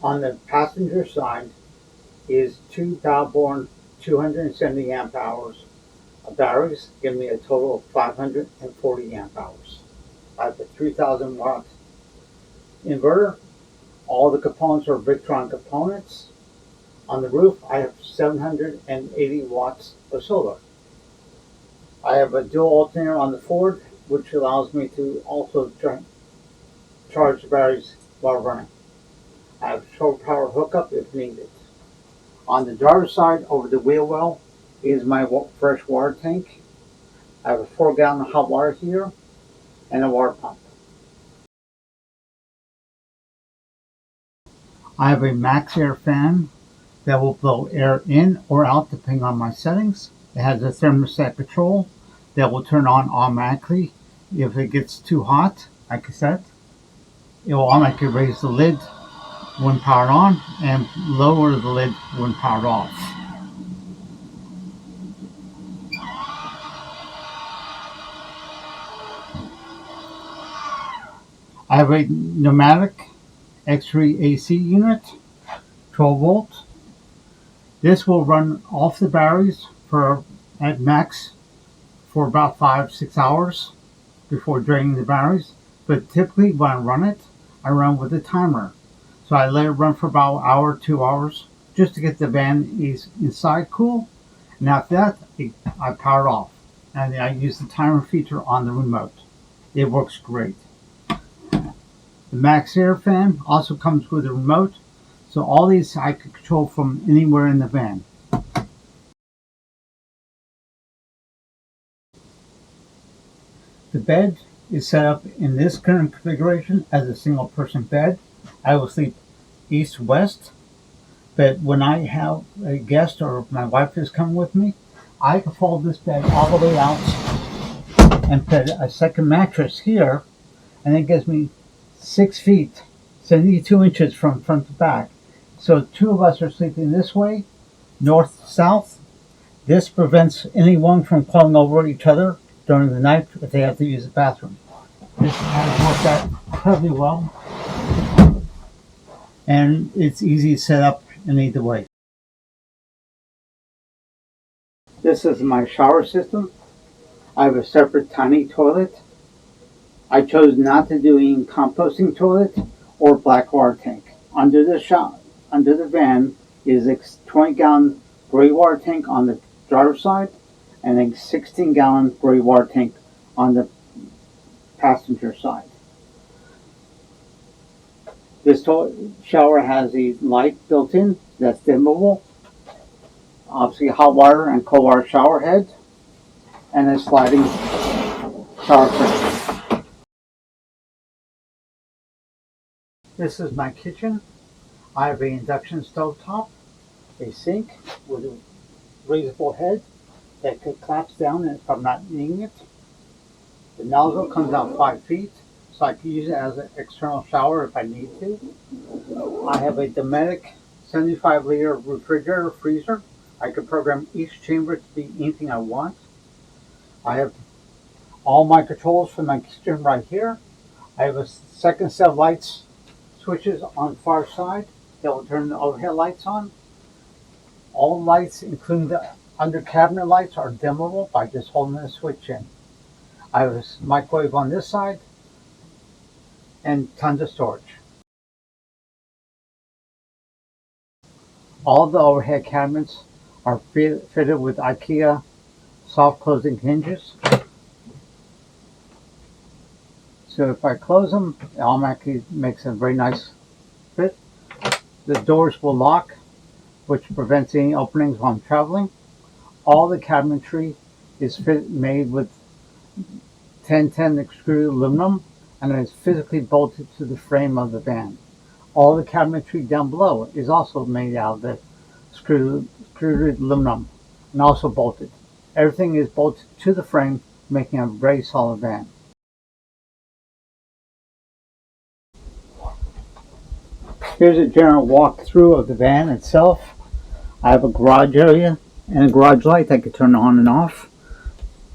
On the passenger side is two Valborn 270 amp hours of batteries, giving me a total of 540 amp hours. I have a 3000 watt inverter. All the components are Victron components. On the roof, I have 780 watts of solar. I have a dual alternator on the Ford, which allows me to also charge the batteries while running. I have short power hookup if needed. On the driver's side, over the wheel well, is my fresh water tank. I have a 4-gallon hot water heater and a water pump. I have a max air fan that will blow air in or out depending on my settings. It has a thermostat control that will turn on automatically. If it gets too hot, I can set. It will automatically raise the lid when powered on and lower the lid when powered off. I have a pneumatic X3 AC unit, 12 volts. This will run off the batteries for at max for about 5-6 hours before draining the batteries. But typically when I run with a timer. So I let it run for about an hour, 2 hours, just to get the van inside cool. And after that, I power it off. And I use the timer feature on the remote. It works great. The max air fan also comes with a remote. So all these I can control from anywhere in the van. The bed is set up in this current configuration as a single person bed. I will sleep east-west, but when I have a guest or my wife is coming with me, I can fold this bed all the way out and put a second mattress here, and it gives me 6 feet, 72 inches from front to back. So 2 of us are sleeping this way, north-south. This prevents anyone from falling over each other during the night if they have to use the bathroom. This has worked out incredibly well, and it's easy to set up in either way. This is my shower system. I have a separate tiny toilet. I chose not to do any composting toilet or black water tank. Under the van is a 20-gallon gray water tank on the driver's side and a 16-gallon gray water tank on the passenger side. This shower has a light built in that's dimmable. Obviously hot water and cold water shower head and a sliding shower curtain. This is my kitchen. I have an induction stove top, a sink with a raisable head that could collapse down if I'm not needing it. The nozzle comes out 5 feet, so I can use it as an external shower if I need to. I have a Dometic 75-liter refrigerator freezer. I can program each chamber to be anything I want. I have all my controls for my kitchen right here. I have a second set of lights switches on the far side that will turn the overhead lights on. All lights, including the under cabinet lights, are dimmable by just holding the switch in. I have a microwave on this side and tons of storage. All the overhead cabinets are fitted with IKEA soft closing hinges. So if I close them, it automatically makes a very nice fit. The doors will lock, which prevents any openings while I'm traveling. All the cabinetry is made with 1010 extruded aluminum and is physically bolted to the frame of the van. All the cabinetry down below is also made out of the extruded aluminum and also bolted. Everything is bolted to the frame, making a very solid van. Here's a general walkthrough of the van itself. I have a garage area and a garage light that I could turn on and off.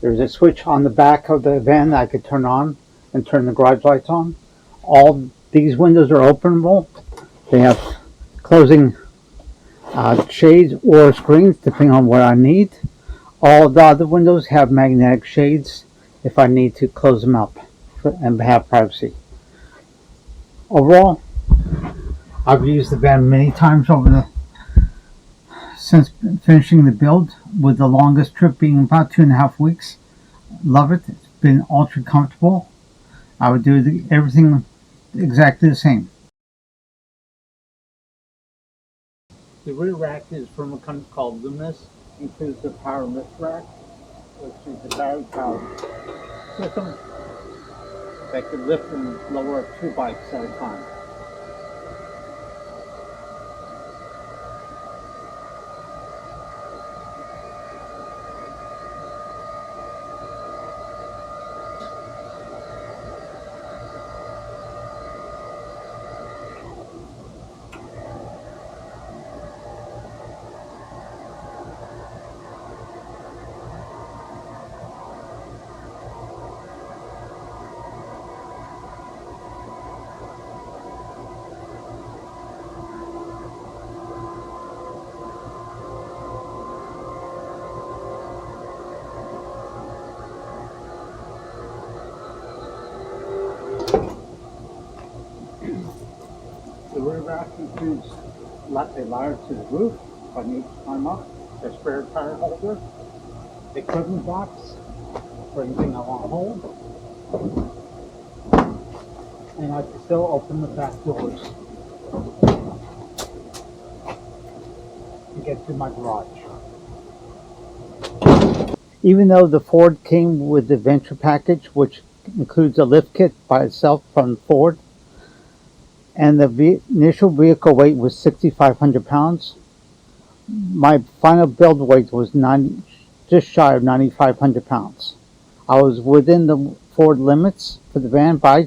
There's a switch on the back of the van that I could turn on and turn the garage lights on. All these windows are openable. They have closing shades or screens depending on what I need. All the other windows have magnetic shades if I need to close them up and have privacy. Overall, I've used the van many times since finishing the build, with the longest trip being about 2.5 weeks. Love it. It's been ultra comfortable. I would do everything exactly the same. The rear rack is from a company called Luminous. Includes the power lift rack, which is a battery powered system that can lift and lower 2 bikes at a time. The rear rack includes a ladder to the roof if I need to climb up, a spare tire holder, equipment box for anything I want to hold, and I can still open the back doors to get to my garage. Even though the Ford came with the Venture package, which includes a lift kit by itself from Ford, and the initial vehicle weight was 6,500 pounds, my final build weight was just shy of 9,500 pounds. I was within the Ford limits for the van, but I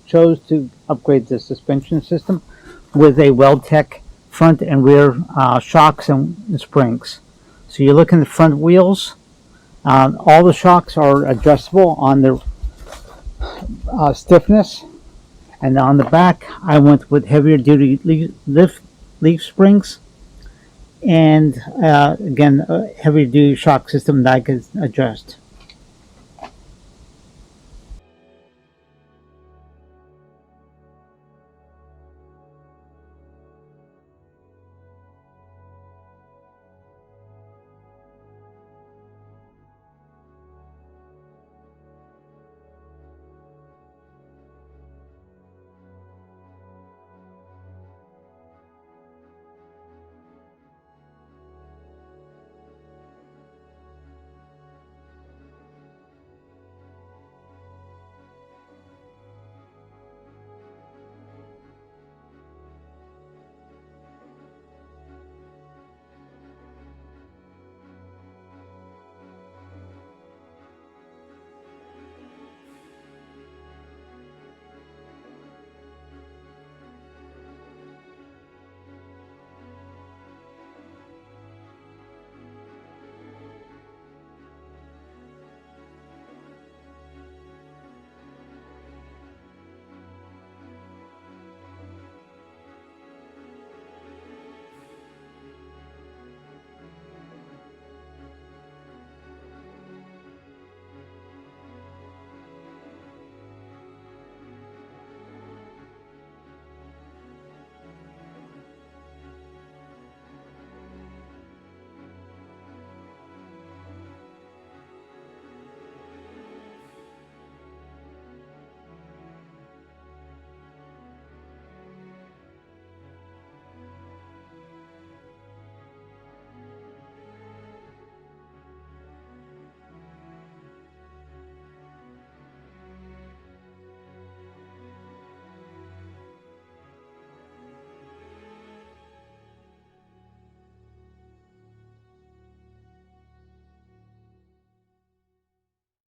chose to upgrade the suspension system with a WeldTech front and rear shocks and springs. So you look in the front wheels, all the shocks are adjustable on their stiffness, and on the back I went with heavier duty leaf springs, and again a heavier duty shock system that I could adjust.